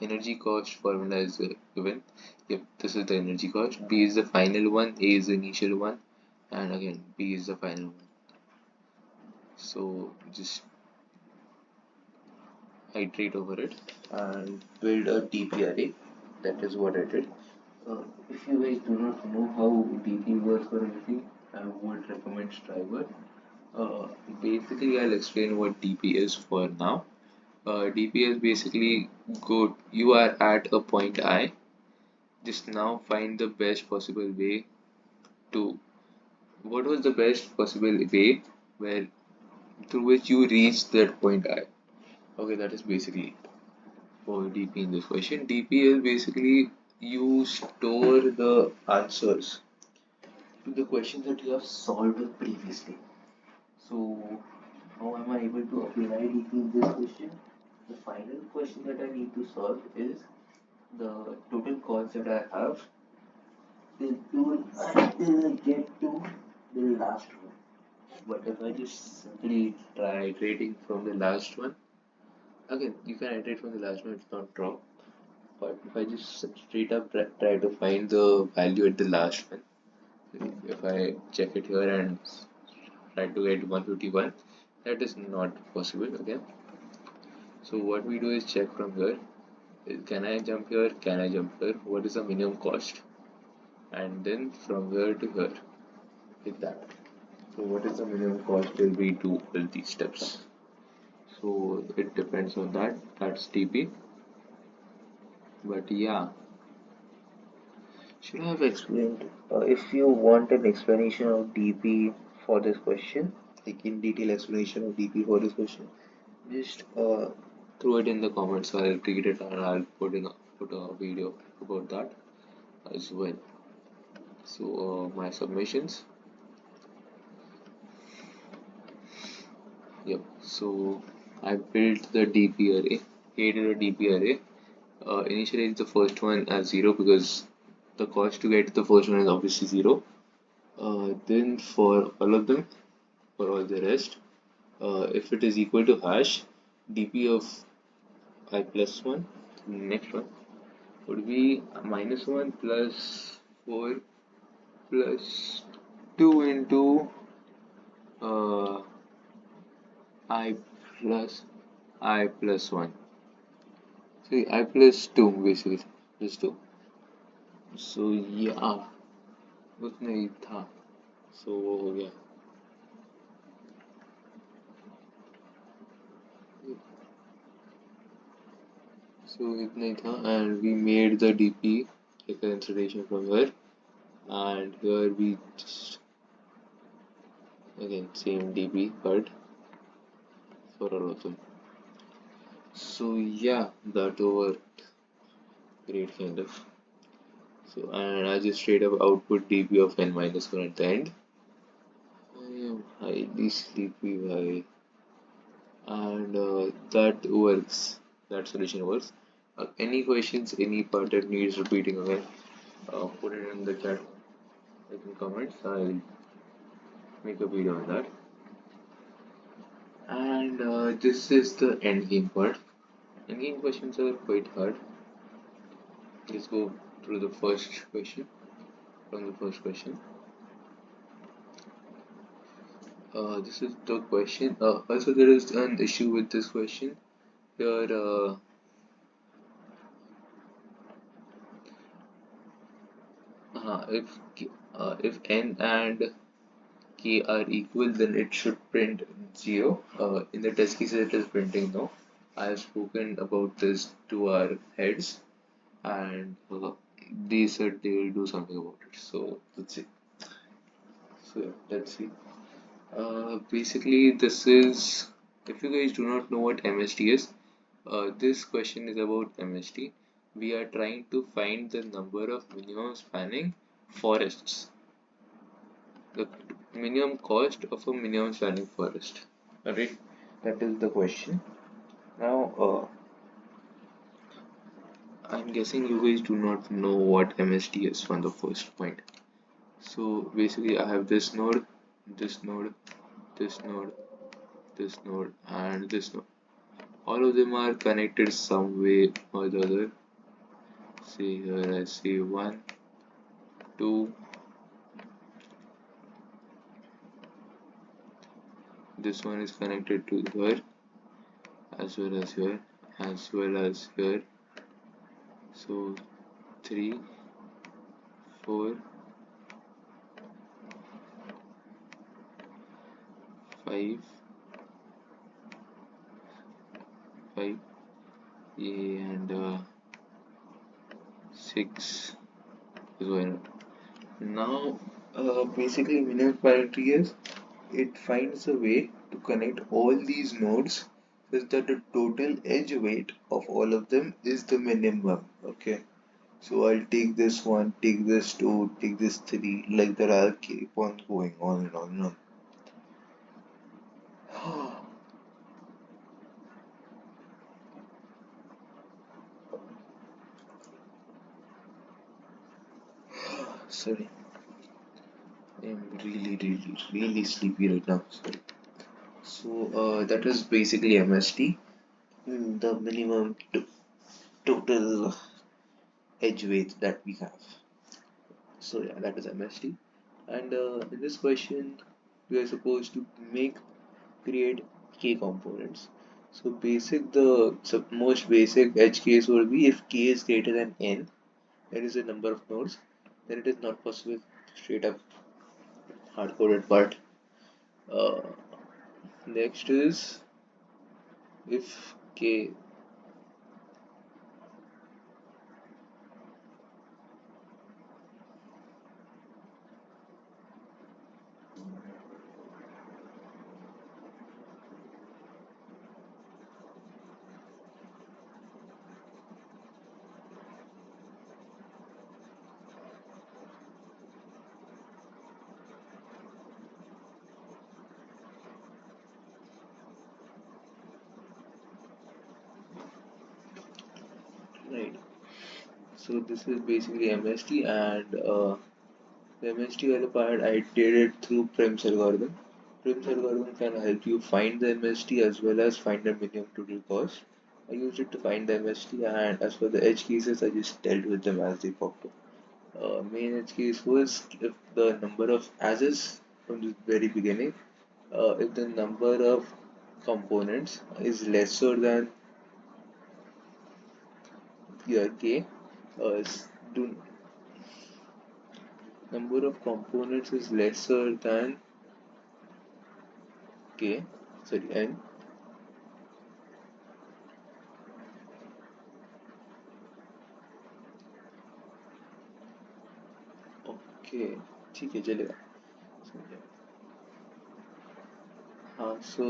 energy cost formula is given. Yep, this is the energy cost. B is the final one, A is the initial one, and again B is the final one. So just iterate over it and build a DP array. That is what I did. If you guys do not know how DP works or anything, I would recommend Striver. Uh, Basically, I'll explain what DP is for now. DP is basically go. You are at a point I. Just now find the best possible way to. What was the best possible way where through which you reach that point I? Okay, that is basically for DP in this question. DP is basically you store the answers to the questions that you have solved previously. So, how am I able to apply DP in this question? The final question that I need to solve is the total cost that I have until I get to the last one. But if I just simply try iterating from the last one, again, you can iterate from the last one, it's not wrong. But if I just straight up try to find the value at the last one, if I check it here and try to get 151, that is not possible again. So what we do is check from here. Can I jump here? Can I jump here? What is the minimum cost? And then from here to here, like that. So what is the minimum cost till we do all these steps? So it depends on that. That's TP. But yeah, should I have explained? If you want an explanation of DP for this question, like in detail explanation of DP for this question, just throw it in the comments. I'll read it and I'll put a video about that as well. So my submissions. Yep. So I built the DP array, created a DP array. Initially, the first one as 0 because the cost to get the first one is obviously 0. Then for all of them, for all the rest, if it is equal to hash, DP of I plus 1, next one would be -1 plus 4 plus 2 into uh, I plus I plus 1. See, I plus 2 basically, plus 2. So yeah, उतना ही था. So वो हो गया. So इतना ही था and we made the DP like an installation from here and here we just again same DP but for all of them. So yeah, that worked great kind of. So and I just straight up output DP of n minus 1 at the end. I am highly sleepy guy and that works. That solution works. Any questions, any part that needs repeating again, put it in the chat, like in comments. I'll make a video on that. And this is the end game part. End game questions are quite hard. Let's go through the first question. From the first question. This is the question. Also, there is an issue with this question. Here, if n and k are equal, then it should print 0. In the test cases, it is printing no. I have spoken about this to our heads, and they said they will do something about it. So let's see. So yeah, let's see. Basically, this is, if you guys do not know what MST is, this question is about MST. We are trying to find the number of minimum spanning forests, the minimum cost of a minimum spanning forest. Alright, that is the question. Now, I'm guessing you guys do not know what MST is from the first point. So basically, I have this node, this node, this node, this node, and this node. All of them are connected some way or the other. See here, I see 1, 2. This one is connected to here, as well as here, as well as here. So 3, 4, 5, 5, and 6 is why not. Now, basically, minimum parity is it finds a way to connect all these nodes such that the total edge weight of all of them is the minimum. Okay, so I'll take this one, take this two, take this three, like that. I'll keep on going on and on and on. Sorry, I'm really sleepy right now. Sorry. So that is basically MST, the minimum total edge weight that we have. So yeah, that is MST. And in this question, we are supposed to create k components. So most basic edge case would be if k is greater than n, that is the number of nodes, then it is not possible. Straight up hard-coded part. Uh, Next is if k. Right. So this is basically MST, and the MST other part I did it through Prim's algorithm. Prim's algorithm can help you find the MST as well as find the minimum total cost. I used it to find the MST, and as for the edge cases, I just dealt with them as they popped up. Main edge case was if the number of as is from the very beginning, if the number of components is lesser than your k, do number of components is lesser than k, sorry n. Okay ठीक है चलेगा हाँ so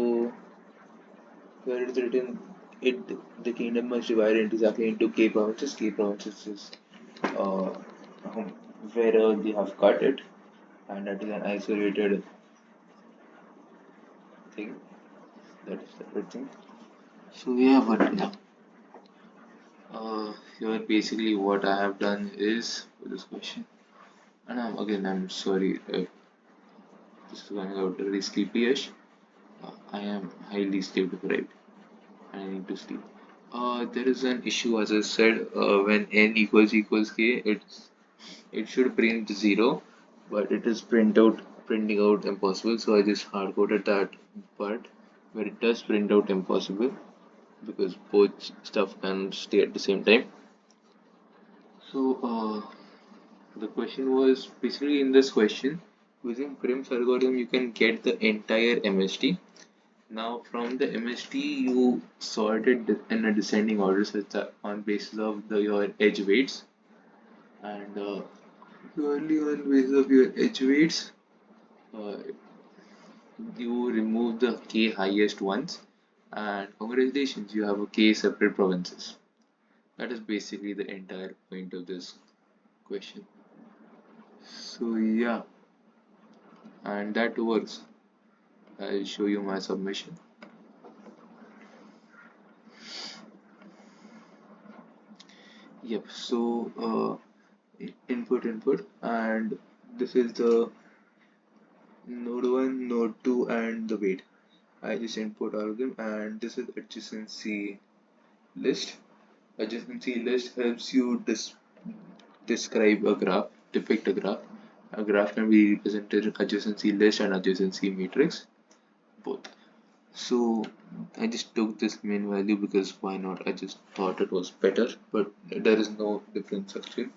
where it is written it the kingdom must divide into exactly into k provinces. K provinces is uh, where they have cut it, and that is an isolated thing, that is separate thing. So yeah, but yeah, here basically what I have done is for this question, and again I'm sorry, this is going out really sleepy-ish. I am highly sleep deprived and I need to sleep. There is an issue, as I said, when n equals k, it should print 0, but it is printing out impossible. So I just hard coded that part where it does print out impossible because both stuff can stay at the same time. So the question was basically in this question, using Prim's algorithm, you can get the entire MST. Now, from the MST, you sort it in a descending order, such that on basis of your edge weights, and purely on basis of your edge weights, uh, you remove the k highest ones, and congratulations, you have a k separate provinces. That is basically the entire point of this question. So yeah, and that works. I'll show you my submission. Yep. So input, and this is the node 1, node 2, and the weight. I just input all of them, and this is adjacency list. Adjacency list helps you describe a graph, depict a graph. A graph can be represented in adjacency list and adjacency matrix, both. So I just took this main value because why not? I just thought it was better, but there is no difference actually.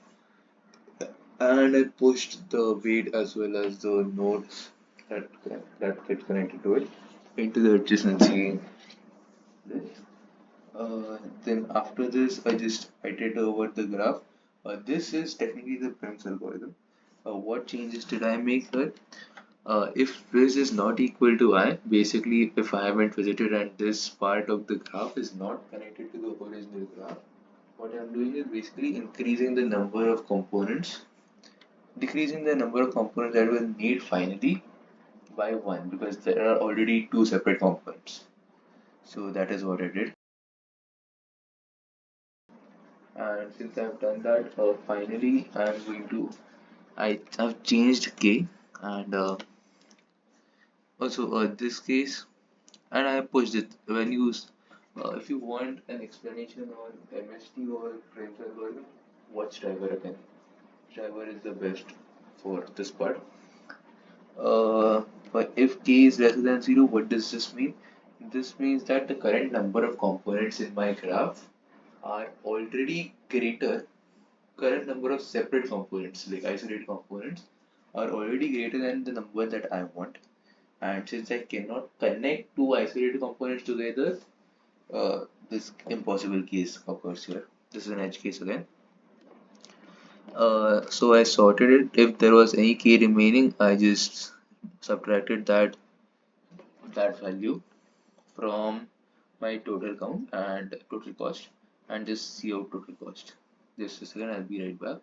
And I pushed the weight as well as the nodes that get connected to it into the adjacency list. Then after this, I just iterate over the graph. This is technically the Prim's algorithm. What changes did I make here? If this is not equal to I, basically if I haven't visited and this part of the graph is not connected to the original graph, what I'm doing is basically increasing the number of components, decreasing the number of components that will need finally by one because there are already two separate components. So that is what I did. And since I've done that, finally I'm going to I've changed k and also this case and I pushed it when you if you want an explanation on MST or Prim's algorithm, watch driver again. Driver is the best for this part. But if k is lesser than 0, what does this mean? This means that the current number of components in my graph are already greater. Current number of separate components, like isolated components, are already greater than the number that I want. And since I cannot connect two isolated components together, this impossible case occurs here. This is an edge case again. So I sorted it. If there was any k remaining, I just subtracted that value from my total count and total cost and just see out total cost. Just a second, I'll be right back.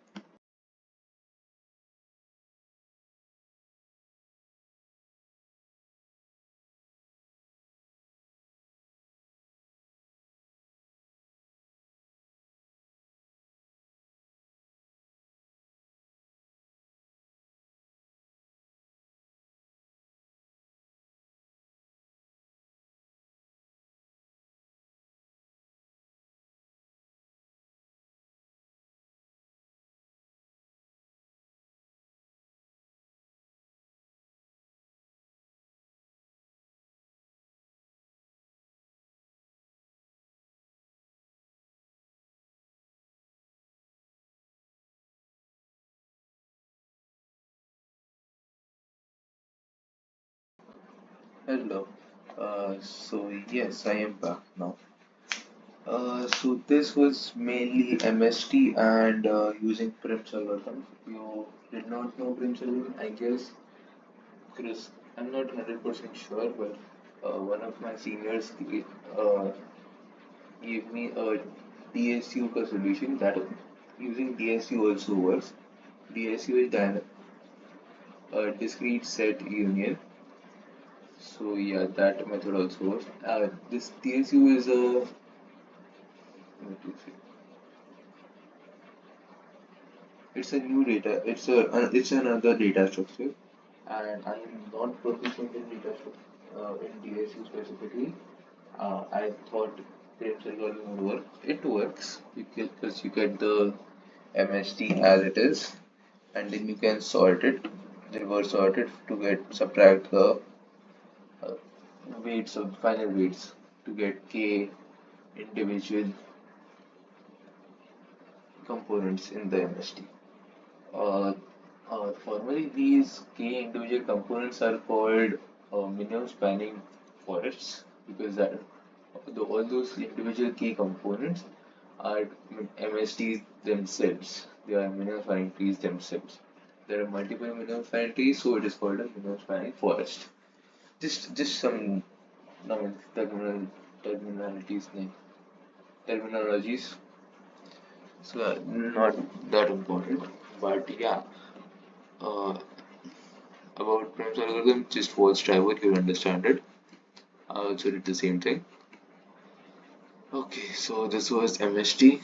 Hello. So yes, I am back now. So this was mainly MST and using Prim's algorithm. If you did not know Prim's algorithm, I guess Chris, I'm not 100% sure, but one of my seniors gave me a DSU का solution that using DSU also works. DSU is discrete set union. So yeah, that method also works. This DSU is a let me see. It's a new data. It's another data structure, and I am not proficient in data structure. in DSU specifically, I thought Prem algorithm would work. It works because you get the MST as it is, and then you can sort it, reverse sort it to get subtract the uh, weights of final weights to get K individual components in the MST. Uh, Formally, these K individual components are called minimum spanning forests because all those individual K components are MSTs themselves. They are minimum spanning trees themselves. There are multiple minimum spanning trees, so it is called a minimum spanning forest. Just some terminalities, terminologies. So not that important, but yeah. Uh, about Prim's algorithm, just watch driver, you'll understand it. I also did the same thing. Okay, so this was MST.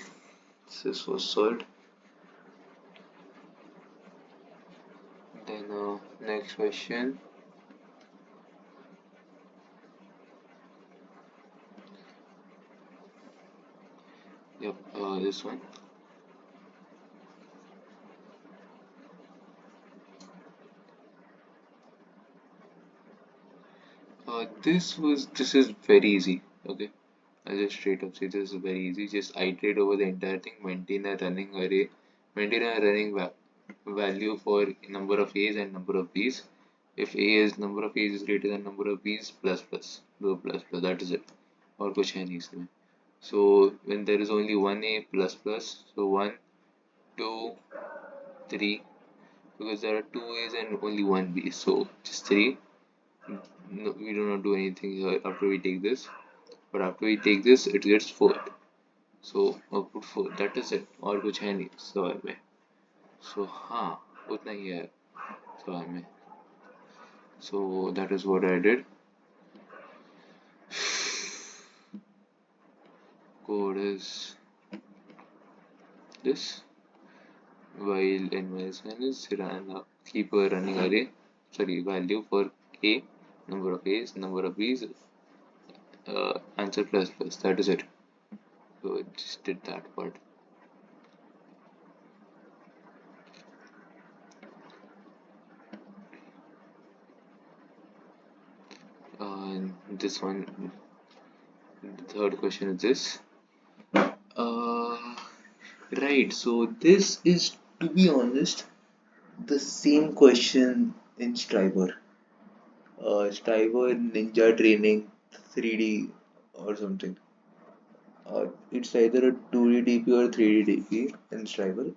This was solved. Then next question. Yep, this one. This is very easy. Okay, I'll just straight up say this is very easy. Just iterate over the entire thing. Maintain a running array. Maintain a running value for number of A's and number of B's. If A is number of A's is greater than number of B's, plus plus, do plus plus. That is it. और कुछ है नहीं इसमें. So when there is only one A plus plus, so 1, 2, 3, because there are two A's and only one B, so just 3. No, we do not do anything here after we take this, but after we take this it gets 4. So output 4, that is it. और कुछ है नहीं सवाल में. So हाँ उतना ही है सवाल में. So that is what I did. Code is this. While n minus n is keep a running array, sorry, value for A, number of A's, number of B's, answer plus plus. That is it. So just did that part. This one, the third question is this. Right, so this is, to be honest, the same question in Striver. Striver Ninja Training 3D or something. It's either a 2D DP or 3D DP in Striver.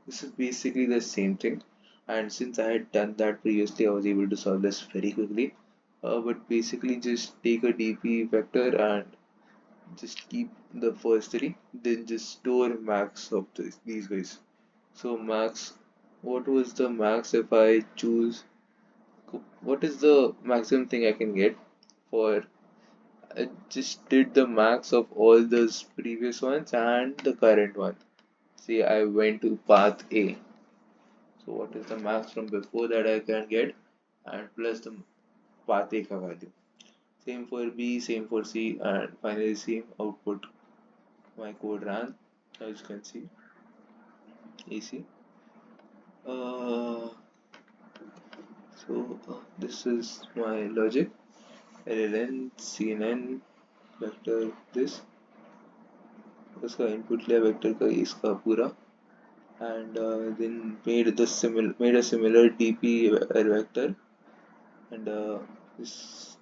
This is basically the same thing, and since I had done that previously, I was able to solve this very quickly. But basically, just take a DP vector and just keep the first three, then just store max of these guys. So max, what was the max if I choose? What is the maximum thing I can get for? I just did the max of all those previous ones and the current one. See, I went to path A. So what is the max from before that I can get, and plus the path A ka value. Same for B, same for C, and finally same output. My code ran, as you can see, easy. Uh, this is my logic. LLN, CNN, vector this. उसका input लिया vector का इसका पूरा, and then made a similar DP vector, and this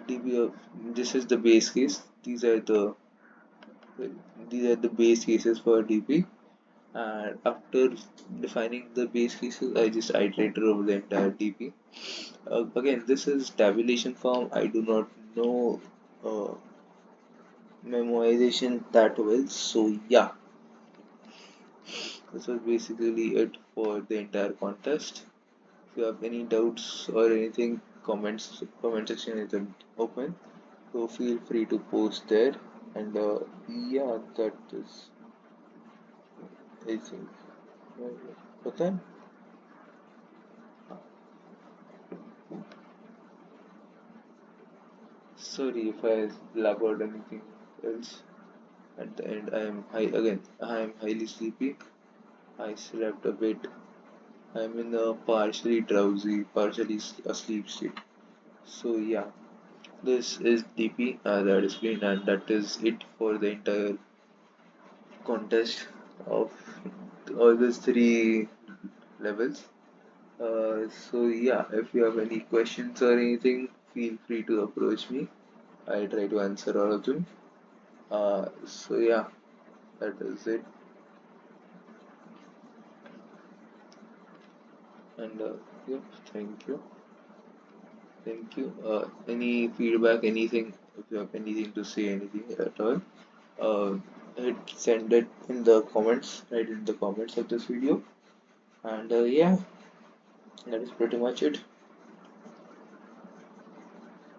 DP of this is the base case. These are the base cases for DP, and after defining the base cases, I just iterated over the entire DP. Again, this is tabulation form. I do not know memoization that well, so yeah, this was basically it for the entire contest. If you have any doubts or anything, comment section is open, so feel free to post there. And yeah, that is, I think, पता है Sorry if I blabbered anything else. At the end, I am highly sleepy. I slept a bit. I am in a partially drowsy, partially asleep state. So yeah, this is DP, that is clean, and that is it for the entire contest of all these three levels. So yeah, if you have any questions or anything, feel free to approach me. I try to answer all of them. So yeah, that is it. And yep, thank you, thank you. Any feedback, anything? If you have anything to say, anything at all, send it in the comments, right in the comments of this video. And yeah, that is pretty much it.